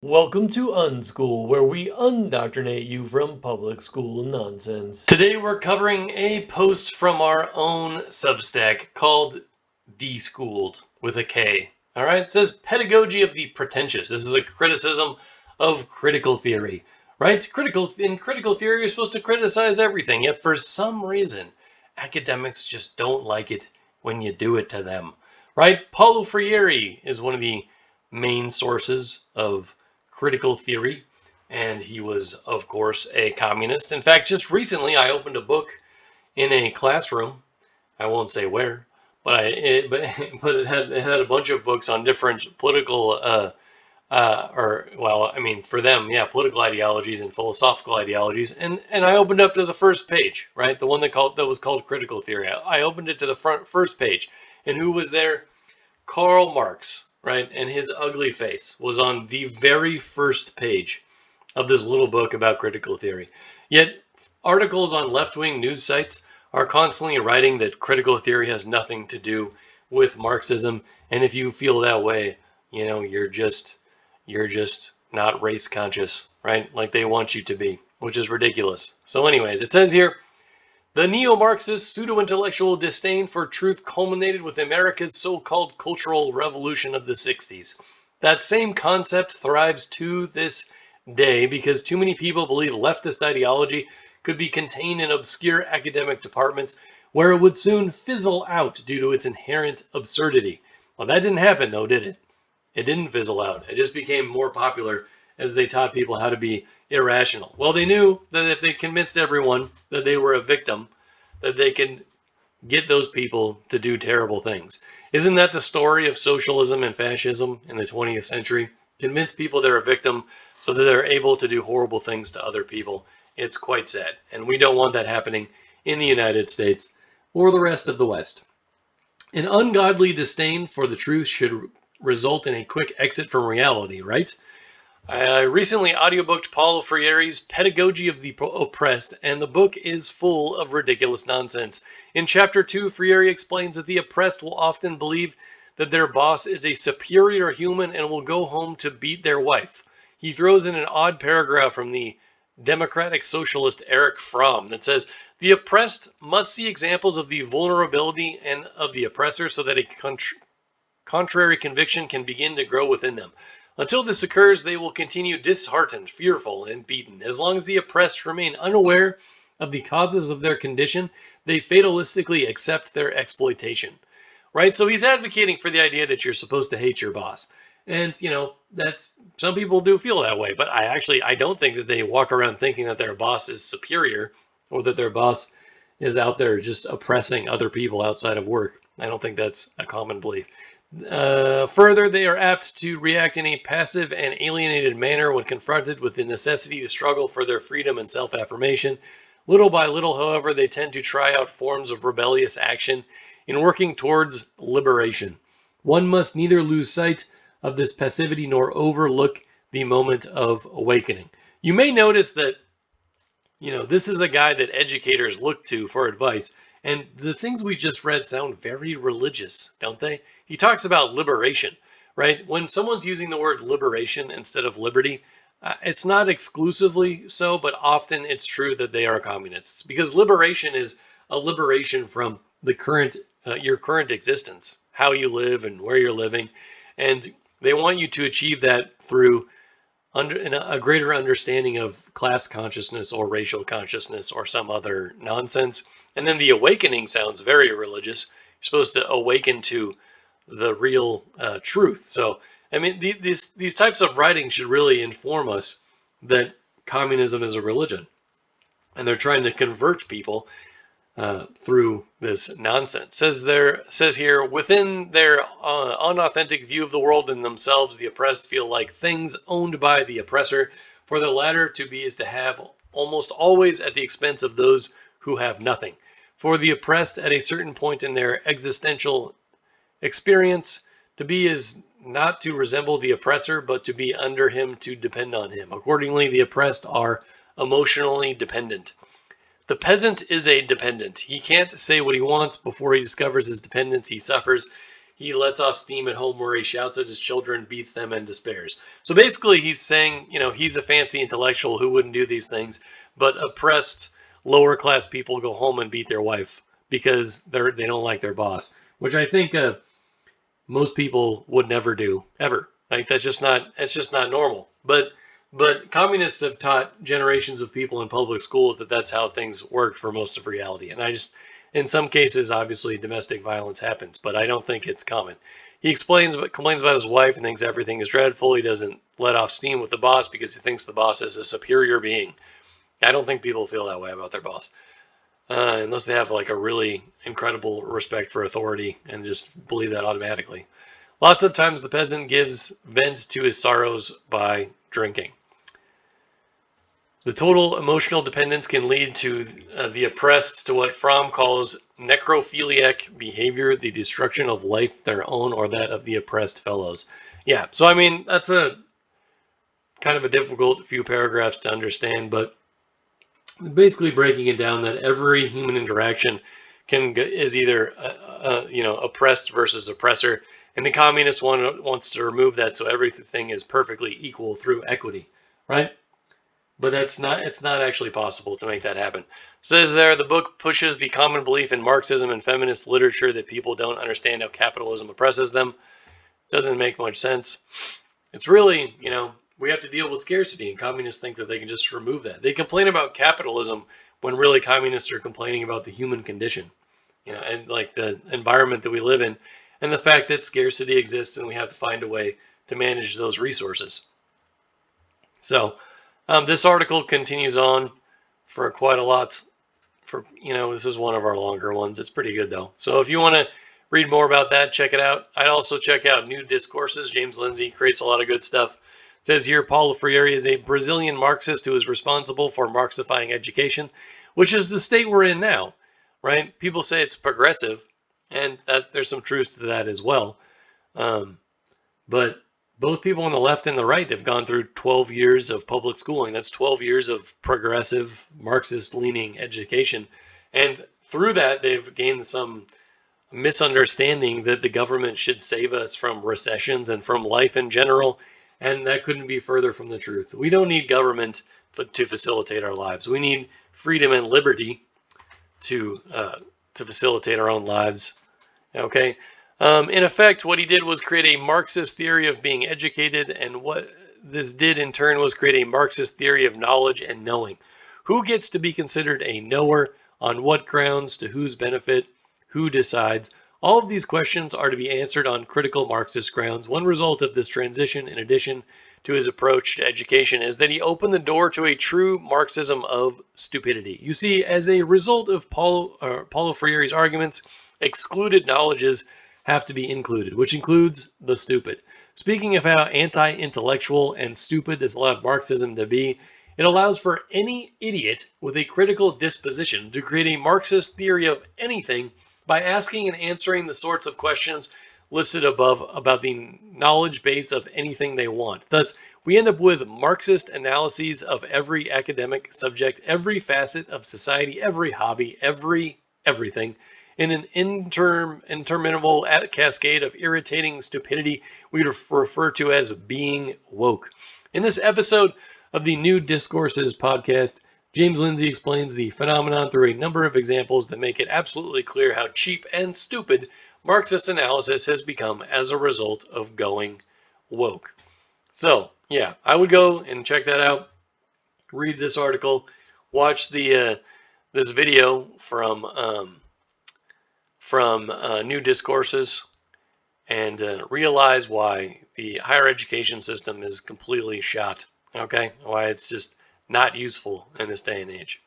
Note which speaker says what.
Speaker 1: Welcome to Unschool, where we undoctrinate you from public school nonsense.
Speaker 2: Today we're covering a post from our own Substack called Deschooled with a K. All right, it says Pedagogy of the Pretentious. This is a criticism of critical theory, right? In critical theory, you're supposed to criticize everything, yet for some reason, academics just don't like it when you do it to them, right? Paulo Friere is one of the main sources of critical theory, and he was, of course, a communist. In fact, just recently I opened a book in a classroom. I won't say where, but it had a bunch of books on different political for them, yeah, political ideologies and philosophical ideologies, and I opened up to the first page, right, the one that was called critical theory. I opened it to the first page, and who was there? Karl Marx, right, and his ugly face was on the very first page of this little book about critical theory. Yet, articles on left-wing news sites are constantly writing that critical theory has nothing to do with Marxism, and if you feel that way, you're just not race conscious, right? Like they want you to be, which is ridiculous. So anyways, it says here, the neo-Marxist pseudo-intellectual disdain for truth culminated with America's so-called cultural revolution of the 60s. That same concept thrives to this day because too many people believe leftist ideology could be contained in obscure academic departments where it would soon fizzle out due to its inherent absurdity. Well, that didn't happen though, did it? It didn't fizzle out. It just became more popular as they taught people how to be irrational. Well, they knew that if they convinced everyone that they were a victim, that they could get those people to do terrible things. Isn't that the story of socialism and fascism in the 20th century? Convince people they're a victim so that they're able to do horrible things to other people. It's quite sad. And we don't want that happening in the United States or the rest of the West. An ungodly disdain for the truth should result in a quick exit from reality, right? I recently audiobooked Paulo Friere's Pedagogy of the Oppressed, and the book is full of ridiculous nonsense. In Chapter 2, Friere explains that the oppressed will often believe that their boss is a superior human and will go home to beat their wife. He throws in an odd paragraph from the democratic socialist Erich Fromm that says, the oppressed must see examples of the vulnerability and of the oppressor so that a contrary conviction can begin to grow within them. Until this occurs, they will continue disheartened, fearful, and beaten. As long as the oppressed remain unaware of the causes of their condition, they fatalistically accept their exploitation. Right? So he's advocating for the idea that you're supposed to hate your boss. And, that's some people do feel that way, but I don't think that they walk around thinking that their boss is superior or that their boss is out there just oppressing other people outside of work. I don't think that's a common belief. Further, they are apt to react in a passive and alienated manner when confronted with the necessity to struggle for their freedom and self-affirmation. Little by little, however, they tend to try out forms of rebellious action in working towards liberation. One must neither lose sight of this passivity nor overlook the moment of awakening. You may notice that, this is a guy that educators look to for advice. And the things we just read sound very religious, don't they? He talks about liberation, right? When someone's using the word liberation instead of liberty, it's not exclusively so, but often it's true that they are communists because liberation is a liberation from the your current existence, how you live and where you're living. And they want you to achieve that through a greater understanding of class consciousness or racial consciousness or some other nonsense. And then the awakening sounds very religious. You're supposed to awaken to the real truth. So, I mean, these types of writings should really inform us that communism is a religion. And they're trying to convert people through this nonsense. Says here, within their unauthentic view of the world and themselves, the oppressed feel like things owned by the oppressor. For the latter to be is to have almost always at the expense of those who have nothing. For the oppressed at a certain point in their existential experience, to be is not to resemble the oppressor, but to be under him, to depend on him. Accordingly, the oppressed are emotionally dependent. The peasant is a dependent. He can't say what he wants before he discovers his dependence. He suffers. he lets off steam at home where he shouts at his children, beats them, and despairs. So basically, he's saying, he's a fancy intellectual who wouldn't do these things, but oppressed lower class people go home and beat their wife because they don't like their boss, which I think most people would never do ever. Like that's just not normal. But communists have taught generations of people in public schools that that's how things worked for most of reality. And in some cases, obviously domestic violence happens, but I don't think it's common. He complains about his wife and thinks everything is dreadful. He doesn't let off steam with the boss because he thinks the boss is a superior being. I don't think people feel that way about their boss. Unless they have like a really incredible respect for authority and just believe that automatically. Lots of times the peasant gives vent to his sorrows by drinking. The total emotional dependence can lead to the oppressed to what Fromm calls necrophiliac behavior, the destruction of life, their own or that of the oppressed fellows. Yeah, so I mean, that's a kind of a difficult few paragraphs to understand, but basically breaking it down that every human interaction is either oppressed versus oppressor, and the communist one wants to remove that so everything is perfectly equal through equity, right? But it's not actually possible to make that happen. It says there, the book pushes the common belief in Marxism and feminist literature that people don't understand how capitalism oppresses them. Doesn't make much sense. It's really, we have to deal with scarcity, and communists think that they can just remove that. They complain about capitalism when really communists are complaining about the human condition, and like the environment that we live in, and the fact that scarcity exists and we have to find a way to manage those resources. So this article continues on for quite a lot. This is one of our longer ones. It's pretty good though. So if you want to read more about that, check it out. I'd also check out New Discourses. James Lindsay creates a lot of good stuff. It says here, Paulo Friere is a Brazilian Marxist who is responsible for Marxifying education, which is the state we're in now, right? People say it's progressive, and that there's some truth to that as well. But both people on the left and the right have gone through 12 years of public schooling. That's 12 years of progressive Marxist-leaning education. And through that, they've gained some misunderstanding that the government should save us from recessions and from life in general. And that couldn't be further from the truth. We don't need government to facilitate our lives. We need freedom and liberty to facilitate our own lives. Okay? In effect, what he did was create a Marxist theory of being educated, and what this did in turn was create a Marxist theory of knowledge and knowing. Who gets to be considered a knower, on what grounds, to whose benefit, who decides? All of these questions are to be answered on critical Marxist grounds. One result of this transition, in addition to his approach to education, is that he opened the door to a true Marxism of stupidity. You see, as a result of Paulo Freire's arguments, excluded knowledges have to be included, which includes the stupid. Speaking of how anti-intellectual and stupid this allowed Marxism to be, it allows for any idiot with a critical disposition to create a Marxist theory of anything by asking and answering the sorts of questions listed above about the knowledge base of anything they want. Thus, we end up with Marxist analyses of every academic subject, every facet of society, every hobby, everything, in an interminable cascade of irritating stupidity we refer to as being woke. In this episode of the New Discourses podcast, James Lindsay explains the phenomenon through a number of examples that make it absolutely clear how cheap and stupid Marxist analysis has become as a result of going woke. So, yeah, I would go and check that out, read this article, watch this video from New Discourses, and realize why the higher education system is completely shot. Okay? Why it's just not useful in this day and age.